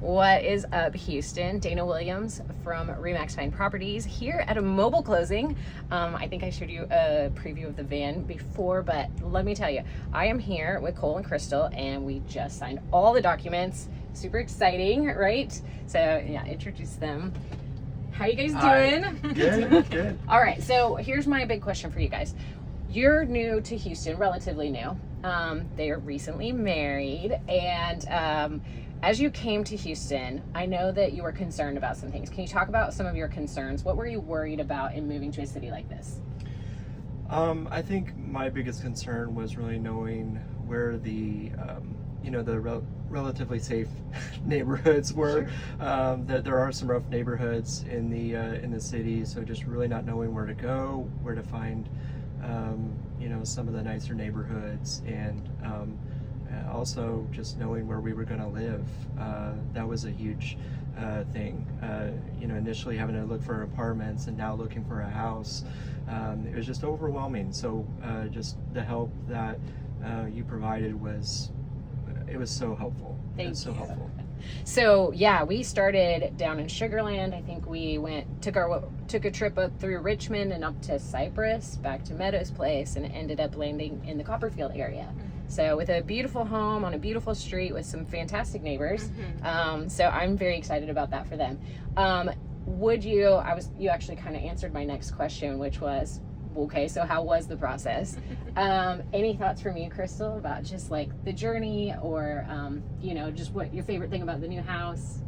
What is up, Houston? Dana Williams from Remax Fine Properties here at a mobile closing. I think I showed you a preview of the van before, but let me tell you, I am here with Cole and Krystal, and we just signed all the documents. Super exciting, right? So yeah, introduce them. How you guys doing? Hi. Good, good. All right, so here's my big question for you guys. You're new to Houston, relatively new. They are recently married, and as you came to Houston, I know that you were concerned about some things. Can you talk about some of your concerns? What were you worried about in moving to a city like this? I think my biggest concern was really knowing where the relatively safe neighborhoods were. Sure. That there are some rough neighborhoods in the city, so just really not knowing where to go, where to find some of the nicer neighborhoods, and also just knowing where we were going to live. That was a huge thing. Initially having to look for apartments and now looking for a house. It was just overwhelming. So just the help that you provided was so helpful. Thank you. So helpful. So yeah, we started down in Sugar Land. I think we took a trip up through Richmond and up to Cypress, back to Meadows Place, and ended up landing in the Copperfield area. So with a beautiful home on a beautiful street with some fantastic neighbors. So I'm very excited about that for them. You actually kind of answered my next question, which was, okay, so how was the process? Any thoughts from you, Krystal, about just like the journey, or just what your favorite thing about the new house?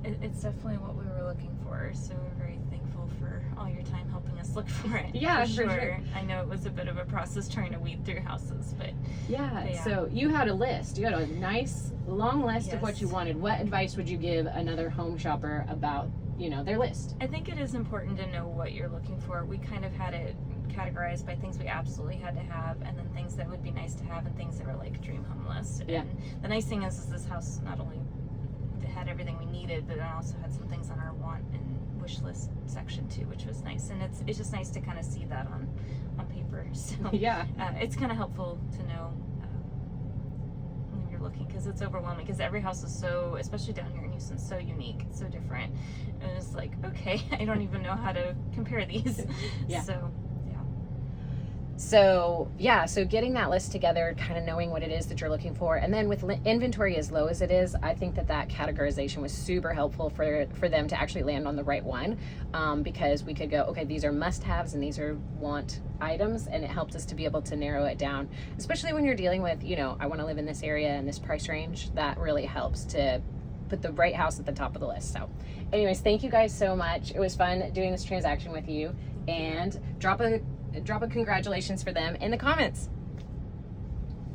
It's definitely what we were looking for, so we're very thankful for all your time helping us look for it. Yeah, for sure. I know it was a bit of a process trying to weed through houses, but yeah. So you had a list. You had a nice long list of what Yes. you wanted. What advice would you give another home shopper about their list? I think it is important to know what you're looking for. We kind of had it categorized by things we absolutely had to have, and then things that would be nice to have, and things that were like dream home list. Yeah. And the nice thing is this house not only had everything we needed, but it also had some things on our want and wish list section too, which was nice. And it's just nice to kind of see that on paper. So Yeah. it's kind of helpful to know when you're looking, because it's overwhelming, because every house is so, especially down here in Houston, so unique, so different. And it's like, okay, I don't even know how to compare these. Yeah. So getting that list together, kind of knowing what it is that you're looking for, and then with inventory as low as it is, I think that categorization was super helpful for them to actually land on the right one, because we could go, okay, these are must-haves and these are want items, and it helped us to be able to narrow it down, especially when you're dealing with, I want to live in this area and this price range. That really helps to put the right house at the top of the list. So anyways, thank you guys so much. It was fun doing this transaction with you, and drop a congratulations for them in the comments.